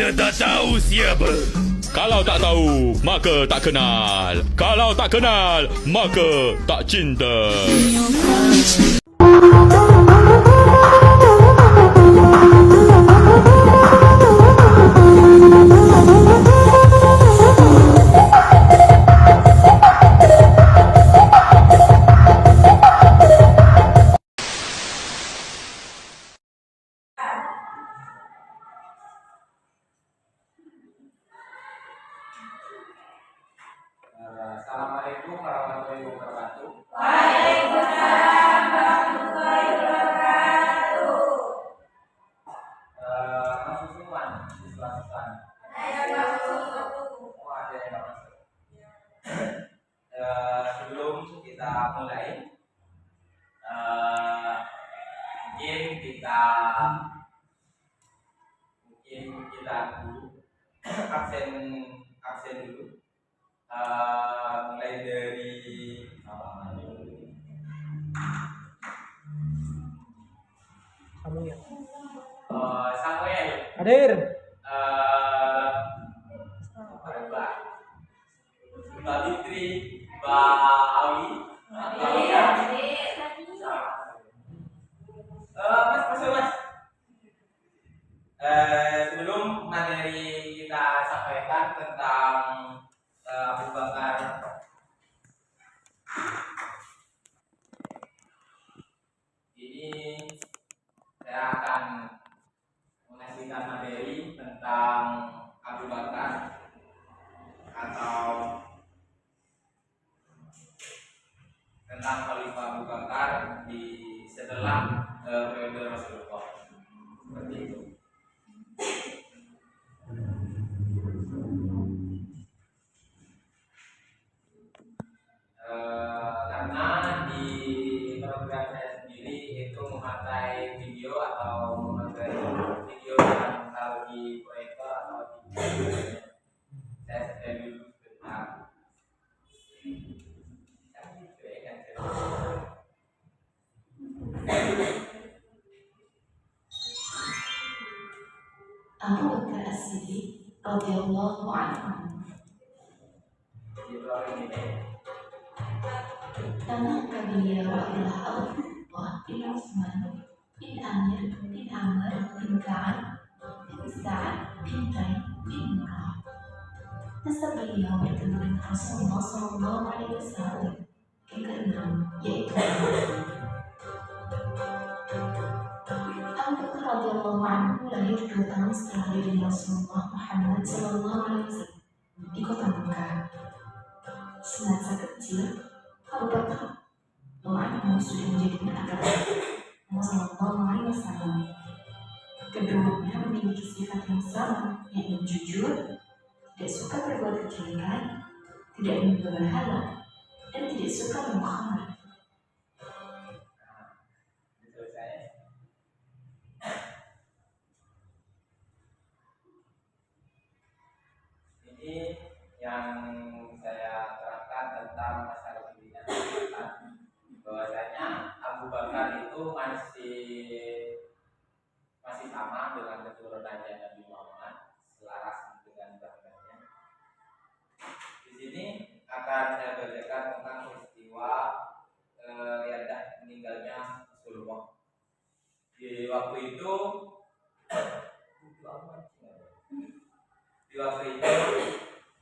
Anda tak tahu siapa? Kalau tak tahu, maka tak kenal. Kalau tak kenal, maka tak cinta. Assalamualaikum warahmatullahi wabarakatuh. Waalaikumsalam warahmatullahi wabarakatuh. Masuk semua siswa-siswa. Ada masuk. Oh, ada yang nggak masuk. Sebelum kita mulai, mungkin kita dulu absen dulu. Mulai dari Samuel. Samuel. Hadir. Mbak Fitri, Mbak Awi, Mas. Sebelum materi kita sampaikan tentang Abu Bakar, ini saya akan mengasihkan materi tentang Abu Bakar atau tentang Khalifah Abu Bakar di setelah periode Rasulullah. Seperti itu. Karena di program saya sendiri itu memakai video atau memakai video yang taruh di proyektor atau di saya sedang dulu sebentar. Abu Bakar As-Siddiq radhiyallahu anhu. Nama beliau adalah Abdullah bin Utsman bin Amir bin Amr bin Ka'ab bin Sa'ad bin Zaid bin Murrah. Nasab beliau bertemu dengan Rasulullah Sallallahu Alaihi Wasallam yang keenam, yaitu Abu Bakar radhiyallahu anhu lahir 2 tahun setelah diri Rasulullah Muhammad Sallallahu Alaihi Wasallam di kota Mekah. Semasa kecil, Abu Bakar radhiyallahu sudah menjadi anak Rasulullah Sallallahu Alaihi Wasallam. Keduanya memiliki sifat yang sama, yaitu jujur, tidak suka berbuat kejelekan, tidak menyembah berhala, dan tidak suka mengkhianat. Ini yang saya terangkan tentang masalah pilihan bahwasanya Abu Bakar itu masih sama dengan keturunannya Nabi Muhammad, selaras dengan bahasanya. Di sini akan saya bacakan tentang peristiwa riadah meninggalnya Rasulullah. Di waktu itu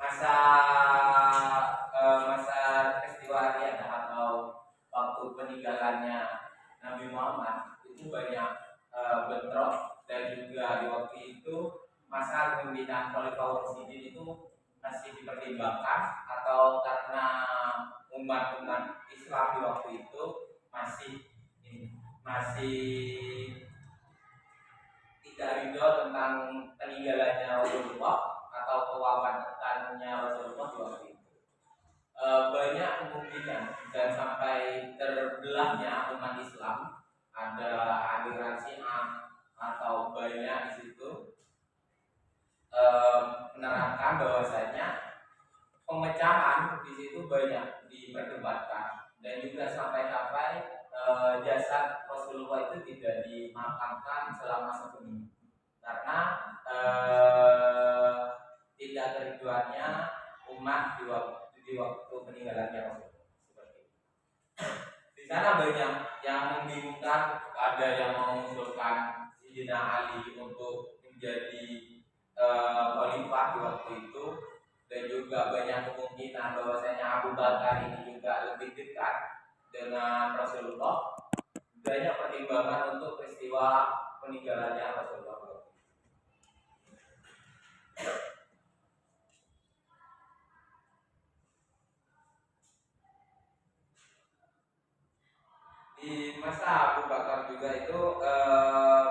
masa peristiwa riadah atau waktu peninggalannya Nabi Muhammad itu banyak bentrok, dan juga di waktu itu masa kepemimpinan Khalifah Rasyidin itu masih dipertimbangkan, atau karena umat Islam di waktu itu masih tidak ridho tentang peninggalannya Rasulullah atau kewafatannya Rasulullah di waktu itu. Banyak kemungkinan dan sampai terbelahnya umat Islam, ada aliran Syiah atau banyak di situ menerangkan bahwasanya pemecahan di situ banyak diperdebatkan, dan juga sampai-sampai jasad Rasulullah itu tidak dimakamkan selama 1 minggu karena sana banyak yang membingungkan, ada yang mengusulkan Sayyidina Ali untuk menjadi khalifah di waktu itu, dan juga banyak kemungkinan bahwasanya Abu Bakar ini juga lebih dekat dengan Rasulullah. Banyak pertimbangan untuk peristiwa peninggalannya Rasulullah. Di masa Abu Bakar juga itu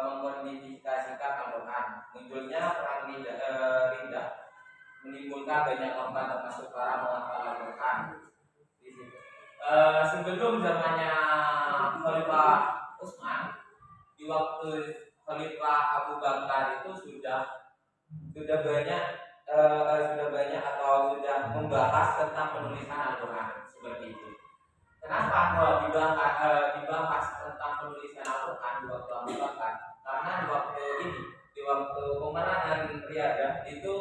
mengkodifikasikan Al-Quran. Munculnya perang ridha menimbulkan banyak korban termasuk para penghafal Al-Quran. Sebelum zamannya Khalifah Utsman, di waktu Khalifah Abu Bakar itu sudah banyak atau sudah membahas tentang penulisan Al-Quran seperti itu. Kenapa kalau dibahas tentang penulisan Al-Quran di waktu Abu Bakar? Karena di waktu pemerangan Riyadah itu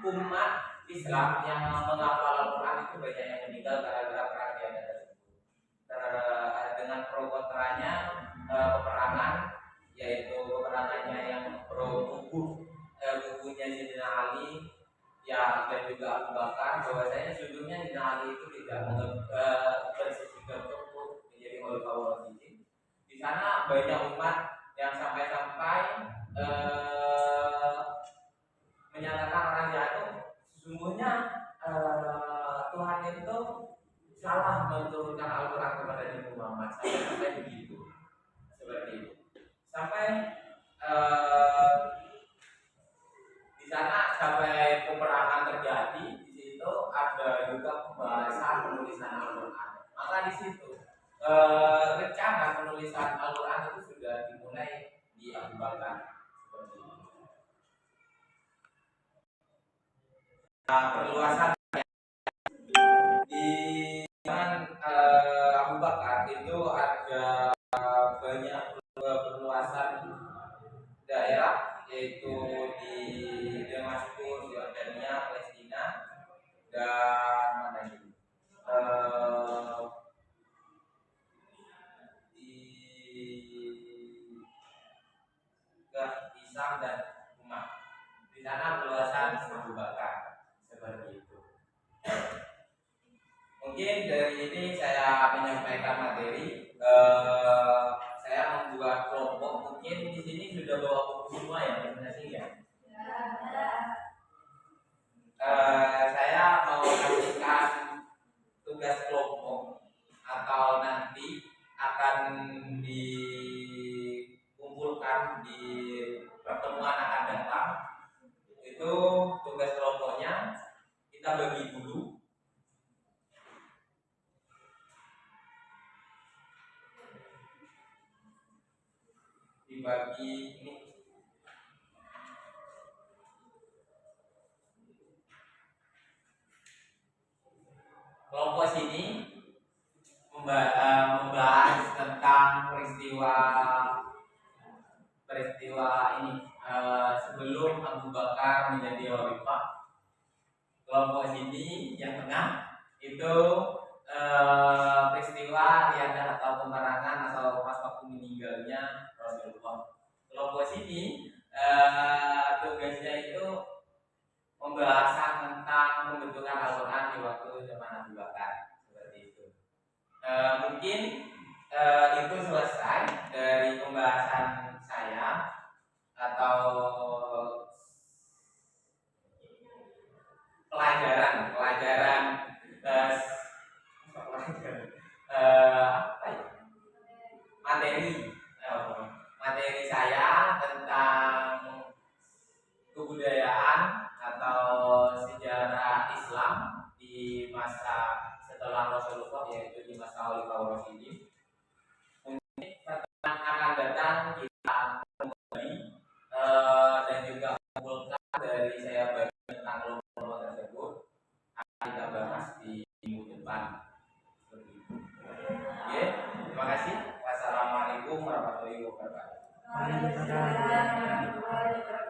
umat Islam yang menghafal Al-Quran itu banyak yang meninggal gara-gara perang Riyadah tersebut. Dengan pro kontranya peperangan, yaitu peperangannya yang pro kubunya Sayyidina Ali ya, dan juga Abu Bakar, bahwasanya sejujurnya Sayyidina Ali itu tidak bersikap untuk menjadi khalifah Rasyidin. Di sana banyak umat yang sampai-sampai menyatakan orang jatuh sesungguhnya Tuhan itu salah menurunkan Al-Quran kepada Nabi Muhammad, sampai begitu, seperti itu. Sampai di sana sampai peperangan terjadi, di situ ada juga pembahasan penulisan Al-Quran. Maka di situ rencana penulisan Al-Quran itu sudah dimulai di Abu Bakar. Seperti itu. Nah, perluasan di zaman Abu Bakar itu ada banyak perluasan daerah, yaitu di Damaskus, Yordania, Palestina, dan mana ini di Islam dan Umar. Di sana perluasan Abu Bakar seperti itu. Mungkin dari ini saya menyampaikan materi. Saya membuat kelompok. Mungkin di sini sudah bawa buku semua ya, masing-masing ya. Saya mau kasihkan tugas kelompok atau nanti akan dikumpulkan di pertemuan akan datang. Itu tugas kelompoknya kita bagi dulu. Dibagi ini. Kelompok sini membahas tentang peristiwa ini sebelum Abu Bakar menjadi khalifah. Kelompok sini yang tengah itu peristiwa Riyadah atau peperangan atau pas waktu meninggalnya Rasulullah. Kelompok sini tugasnya itu pembahasan tentang pembentukan Al-Quran di waktu zaman Abu Bakar, seperti itu. Mungkin itu selesai dari pembahasan saya atau pelajaran materi saya tentang kebudayaan atau sejarah Islam di masa setelah Rasulullah, yaitu di masa Khalifah Rasyidin. Mungkin pertemuan akan datang kita kembali dan juga mengumpulkan dari saya bagi tentang kelompok tersebut akan kita bahas di minggu depan. Oke, terima kasih. Wassalamualaikum warahmatullahi wabarakatuh. Waalaikumsalam.